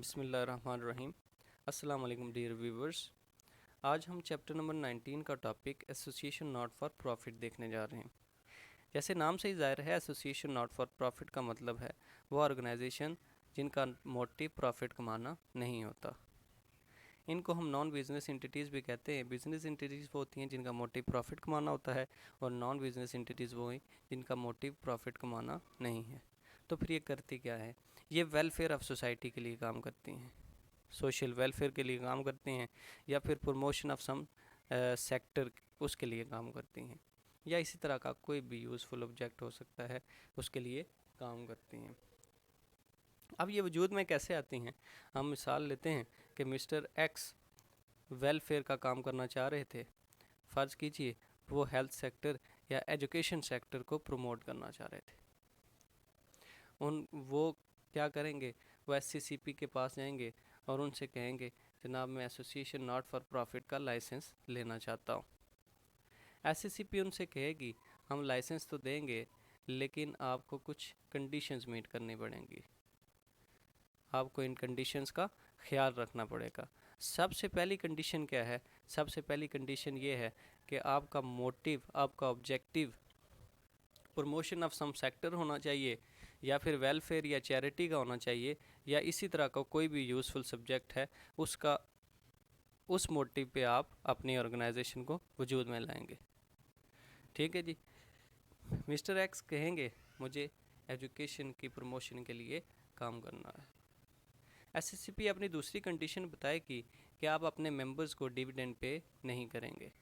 बिस्मिल्लाहिर्रहमानिर्रहीम। अस्सलाम वालेकुम डियर व्यूवर्स। आज हम चैप्टर नंबर 19 का topic association not for profit देखने जा रहे हैं। जैसे नाम से ही ज़ाहिर है, एसोसिएशन नॉट फॉर प्रॉफिट का मतलब है वो ऑर्गेनाइजेशन जिनका मोटिव प्रॉफिट कमाना नहीं होता। इनको हम नॉन बिजनेस एंटिटीज़ भी कहते हैं। बिजनेस एंटिटीज़ वो होती हैं जिनका मोटिव प्रॉफिट कमाना होता है, और नॉन बिजनेस एंटिटीज़ वो हैं जिनका मोटिव प्रॉफिट कमाना नहीं है। तो फिर ये करती क्या है? ये वेलफेयर ऑफ सोसाइटी के लिए काम करती हैं, सोशल वेलफेयर के लिए काम करते हैं, या फिर प्रमोशन ऑफ सम सेक्टर उसके लिए काम करती हैं, या इसी तरह का कोई भी यूज़फुल ऑब्जेक्ट हो सकता है उसके लिए काम करती हैं। अब ये वजूद में कैसे आती हैं? हम मिसाल लेते हैं कि मिस्टर एक्स वेलफेयर का काम करना चाह रहे थे। फ़र्ज़ कीजिए वो हेल्थ सेक्टर या एजुकेशन सेक्टर को प्रमोट करना चाह रहे थे। वो क्या करेंगे? वो एससीसीपी के पास जाएंगे और उनसे कहेंगे, जनाब मैं एसोसिएशन नॉट फॉर प्रॉफिट का लाइसेंस लेना चाहता हूँ। एससीसीपी उनसे कहेगी, हम लाइसेंस तो देंगे लेकिन आपको कुछ कंडीशंस मीट करनी पड़ेंगी, आपको इन कंडीशंस का ख्याल रखना पड़ेगा। सबसे पहली कंडीशन क्या है? सबसे पहली कंडीशन ये है कि आपका मोटिव, आपका objective promotion of some sector होना चाहिए, या फिर वेलफेयर या चैरिटी का होना चाहिए, या इसी तरह का कोई भी यूज़फुल सब्जेक्ट है उसका, उस मोटिव पे आप अपनी ऑर्गेनाइजेशन को वजूद में लाएंगे। ठीक है जी। मिस्टर एक्स कहेंगे मुझे एजुकेशन की प्रमोशन के लिए काम करना है। एससीसीपी अपनी दूसरी कंडीशन बताएगी कि आप अपने मेंबर्स को डिविडेंड पे नहीं करेंगे,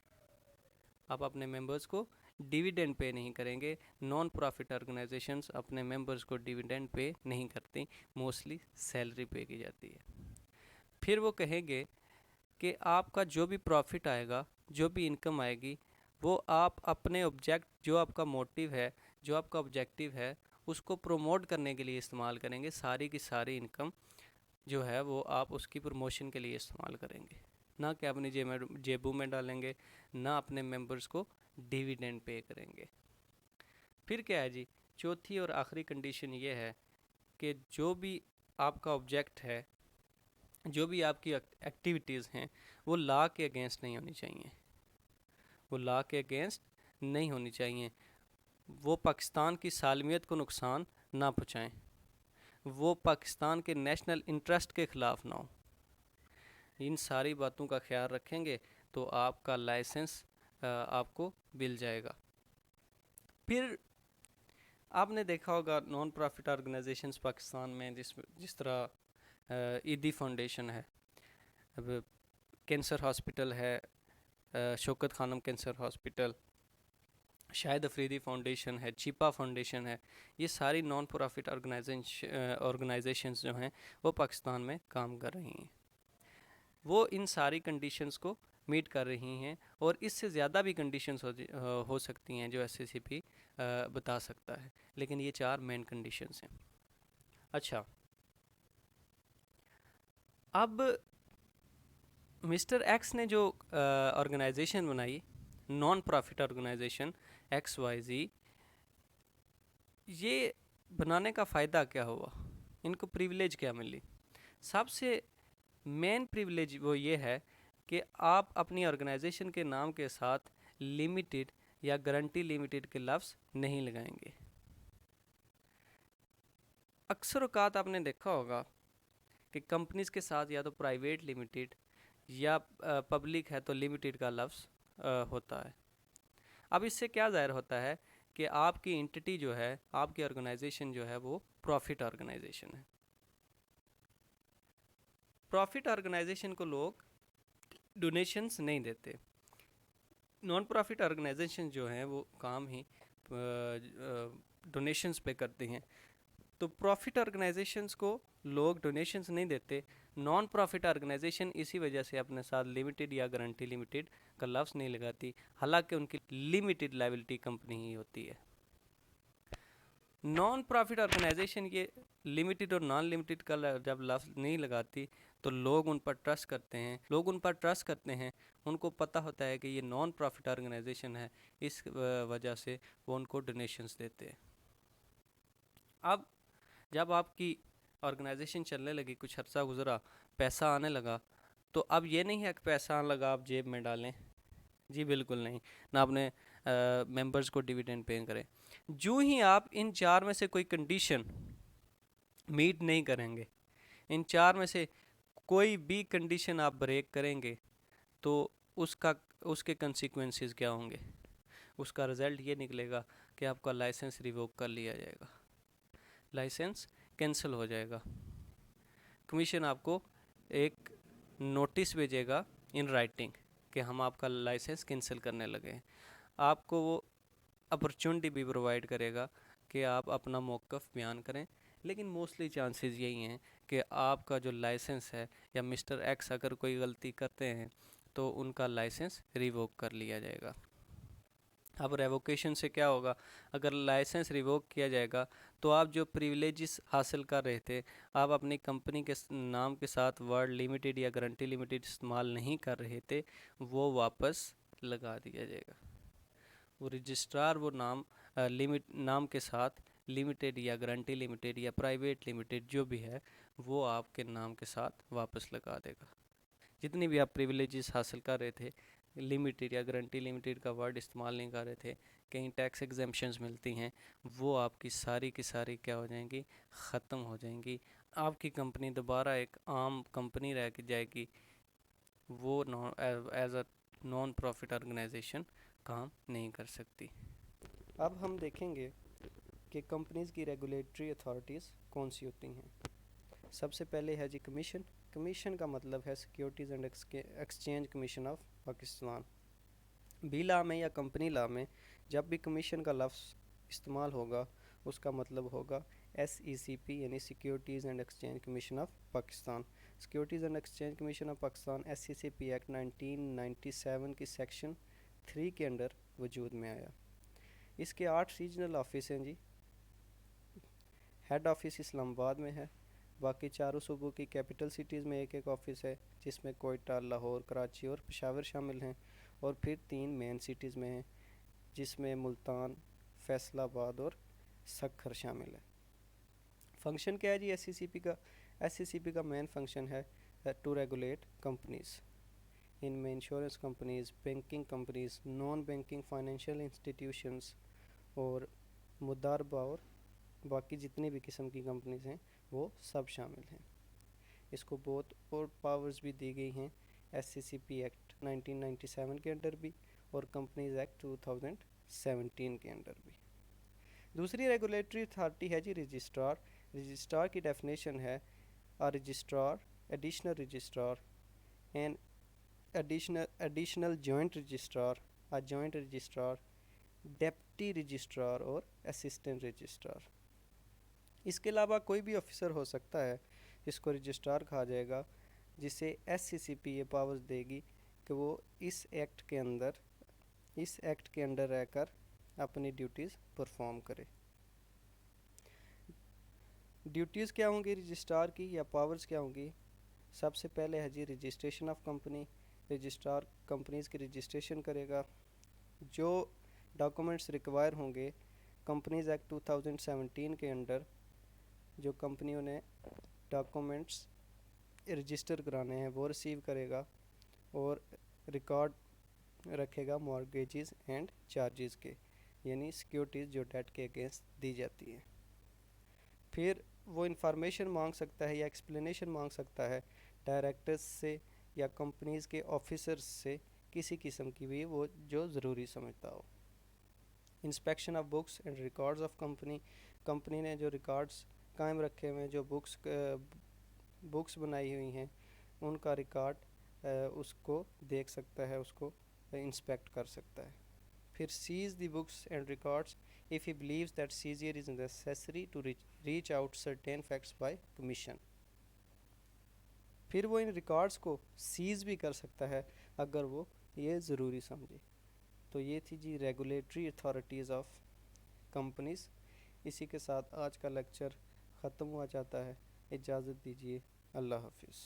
आप अपने मेंबर्स को डिविडेंड पे नहीं करेंगे। नॉन प्रॉफिट ऑर्गेनाइजेशंस अपने मेंबर्स को डिविडेंड पे नहीं करती, मोस्टली सैलरी पे की जाती है। फिर वो कहेंगे कि आपका जो भी प्रॉफिट आएगा, जो भी इनकम आएगी, वो आप अपने ऑब्जेक्ट, जो आपका मोटिव है, जो आपका ऑब्जेक्टिव है, उसको प्रोमोट करने के लिए इस्तेमाल करेंगे। सारी की सारी इनकम जो है वो आप उसकी प्रमोशन के लिए इस्तेमाल करेंगे, ना कि अपनी जेबों में डालेंगे, ना अपने मेंबर्स को डिविडेंड पे करेंगे। फिर क्या है जी? चौथी और आखिरी कंडीशन ये है कि जो भी आपका ऑब्जेक्ट है, जो भी आपकी एक्टिविटीज़ हैं, वो लॉ के अगेंस्ट नहीं होनी चाहिए, वो लॉ के अगेंस्ट नहीं होनी चाहिए। वो पाकिस्तान की सालमियत को नुकसान ना पहुँचाएँ, वो पाकिस्तान के नेशनल इंटरेस्ट के ख़िलाफ़ ना हो। इन सारी बातों का ख्याल रखेंगे तो आपका लाइसेंस आपको मिल जाएगा। फिर आपने देखा होगा नॉन प्रॉफिट ऑर्गेनाइजेशंस पाकिस्तान में, जिस तरह ईदी फाउंडेशन है, अब कैंसर हॉस्पिटल है, Shaukat Khanum cancer hospital, Shahid Afridi foundation है, चिपा फाउंडेशन है। ये सारी नॉन प्रॉफिट ऑर्गेनाइजेशंस जो हैं वो पाकिस्तान में काम कर रही हैं। वो इन सारी कंडीशंस को मीट कर रही हैं, और इससे ज़्यादा भी कंडीशंस हो सकती हैं जो एससीसीपी बता सकता है, लेकिन ये 4 मेन कंडीशंस हैं। अच्छा, अब मिस्टर एक्स ने जो ऑर्गेनाइजेशन बनाई, नॉन प्रॉफिट ऑर्गेनाइजेशन XYZ, ये बनाने का फ़ायदा क्या हुआ? इनको प्रिविलेज क्या मिली? सबसे मेन प्रिविलेज वो ये है कि आप अपनी ऑर्गेनाइजेशन के नाम के साथ लिमिटेड या गारंटी लिमिटेड के लफ्ज़ नहीं लगाएंगे। अक्सर औकात आपने देखा होगा कि कंपनीज के साथ या तो प्राइवेट लिमिटेड या पब्लिक है तो लिमिटेड का लफ्ज़ होता है। अब इससे क्या ज़ाहिर होता है कि आपकी एंटिटी जो है, आपकी ऑर्गेनाइजेशन जो है वो प्रॉफिट ऑर्गेनाइजेशन है। प्रॉफिट ऑर्गेनाइजेशन को लोग डोनेशंस नहीं देते। नॉन प्रॉफिट ऑर्गेनाइजेशन जो हैं वो काम ही डोनेशंस पे करते हैं। तो प्रॉफिट ऑर्गेनाइजेशंस को लोग डोनेशंस नहीं देते। नॉन प्रॉफिट ऑर्गेनाइजेशन इसी वजह से अपने साथ लिमिटेड या गारंटी लिमिटेड का लफ्ज़ नहीं लगाती, हालांकि उनकी लिमिटेड लायबिलिटी कंपनी ही होती है। नॉन प्रॉफिट ऑर्गेनाइजेशन ये लिमिटेड और नॉन लिमिटेड का जब लफ्ज़ नहीं लगाती तो लोग उन पर ट्रस्ट करते हैं, उनको पता होता है कि ये नॉन प्रॉफिट ऑर्गेनाइजेशन है, इस वजह से वो उनको डोनेशंस देते हैं। अब जब आपकी ऑर्गेनाइजेशन चलने लगी, कुछ अर्सा गुजरा, पैसा आने लगा, तो अब ये नहीं है कि पैसा आने लगा आप जेब में डालें, जी बिल्कुल नहीं, ना अपने मेंबर्स को डिविडेंड पे करें। जो ही आप इन चार में से कोई कंडीशन मीट नहीं करेंगे, इन चार में से कोई भी कंडीशन आप ब्रेक करेंगे, तो उसका उसके कंसिक्वेंसेस क्या होंगे? उसका रिज़ल्ट ये निकलेगा कि आपका लाइसेंस रिवोक कर लिया जाएगा, लाइसेंस कैंसिल हो जाएगा। कमीशन आपको एक नोटिस भेजेगा इन राइटिंग कि हम आपका लाइसेंस कैंसिल करने लगे हैं। आपको वो अपॉर्चुनिटी भी प्रोवाइड करेगा कि आप अपना मौक़िफ़ बयान करें, लेकिन मोस्टली चांसेस यही हैं कि आपका जो लाइसेंस है, या मिस्टर एक्स अगर कोई गलती करते हैं तो उनका लाइसेंस रिवोक कर लिया जाएगा। अब रेवोकेशन से क्या होगा? अगर लाइसेंस रिवोक किया जाएगा तो आप जो प्रिविलेजेस हासिल कर रहे थे, आप अपनी कंपनी के नाम के साथ वर्ड लिमिटेड या गारंटी लिमिटेड इस्तेमाल नहीं कर रहे थे, वो वापस लगा दिया जाएगा। वो रजिस्ट्रार वो नाम नाम के साथ लिमिटेड या गारंटी लिमिटेड या प्राइवेट लिमिटेड जो भी है, वो आपके नाम के साथ वापस लगा देगा। जितनी भी आप प्रिविलेजेस हासिल कर रहे थे, लिमिटेड या गारंटी लिमिटेड का वर्ड इस्तेमाल नहीं कर रहे थे, कहीं टैक्स एग्जेम्पशंस मिलती हैं, वो आपकी सारी की सारी क्या हो जाएंगी? ख़त्म हो जाएंगी। आपकी कंपनी दोबारा एक आम कंपनी रह जाएगी, वो as a non profit organisation काम नहीं कर सकती। अब हम देखेंगे कि कंपनीज़ की रेगुलेटरी अथॉरिटीज़ कौन सी होती हैं। सबसे पहले है जी कमीशन। कमीशन का मतलब है securities and exchange commission of Pakistan. Bylaw में या कंपनी लॉ में जब भी कमीशन का लफ्ज़ इस्तेमाल होगा, उसका मतलब होगा SECP यानी securities and exchange commission of Pakistan. Securities and exchange commission of Pakistan SECP act 1997 की सेक्शन 3 के अंडर वजूद में आया। इसके 8 रीजनल ऑफिस हैं जी। हेड ऑफिस इस्लामाबाद में है, बाकी चारों सूबों की कैपिटल सिटीज़ में एक एक ऑफिस है, जिसमें कोयटा, लाहौर, कराची और पेशावर शामिल हैं, और फिर 3 मेन सिटीज़ में हैं, जिसमें मुल्तान, फैसलाबाद और सक्खर शामिल है। फंक्शन क्या है जी SECP का? SECP का मेन फंक्शन है टू रेगुलेट कंपनीज़। इनमें insurance companies, banking companies, non banking financial institutions और मुदारबा और बाकी जितनी भी किस्म की कंपनीज़ हैं वो सब शामिल हैं। इसको बहुत और पावर्स भी दी गई हैं SECP एक्ट 1997 के अंडर भी और कंपनीज एक्ट 2017 के अंडर भी। दूसरी रेगुलेटरी अथॉरिटी है जी रजिस्ट्रार। रजिस्ट्रार की डेफिनेशन है a registrar, additional registrar and additional joint registrar, a joint registrar, deputy registrar और असिस्टेंट रजिस्ट्रार। इसके अलावा कोई भी ऑफिसर हो सकता है जिसको रजिस्ट्रार कहा जाएगा, जिसे SECP ये पावर्स देगी कि वो इस एक्ट के अंडर रहकर अपनी ड्यूटीज़ परफॉर्म करे। ड्यूटीज़ क्या होंगी रजिस्ट्रार की या पावर्स क्या होंगी? सबसे पहले है जी registration of company. Registrar companies की रजिस्ट्रेशन करेगा। जो डॉक्यूमेंट्स रिक्वायर होंगे कंपनीज एक्ट 2017 के अंडर, जो कंपनियों ने डॉक्यूमेंट्स रजिस्टर कराने हैं वो रिसीव करेगा और रिकॉर्ड रखेगा मॉर्गेजेस एंड चार्जेस के, यानी सिक्योरिटीज़ जो डेट के अगेंस्ट दी जाती हैं। फिर वो इंफॉर्मेशन मांग सकता है या एक्सप्लेनेशन मांग सकता है डायरेक्टर्स से या कंपनीज़ के ऑफिसर्स से, किसी किस्म की भी वो जो ज़रूरी समझता हो। Inspection of books and records of company. Company ने जो रिकॉर्ड्स कायम रखे हुए हैं, जो बुक्स बनाई हुई हैं, उनका रिकॉर्ड उसको देख सकता है, उसको इंस्पेक्ट कर सकता है। फिर seize the books and records if he believes that seizure is necessary to reach out certain facts by commission. फिर वो इन रिकॉर्ड्स को सीज भी कर सकता है अगर वो ये ज़रूरी समझे। तो ये थी जी रेगुलेटरी अथॉरिटीज़ ऑफ कंपनीज़। इसी के साथ आज का लेक्चर ख़त्म हुआ जाता है। इजाज़त दीजिए। अल्लाह हाफिज़।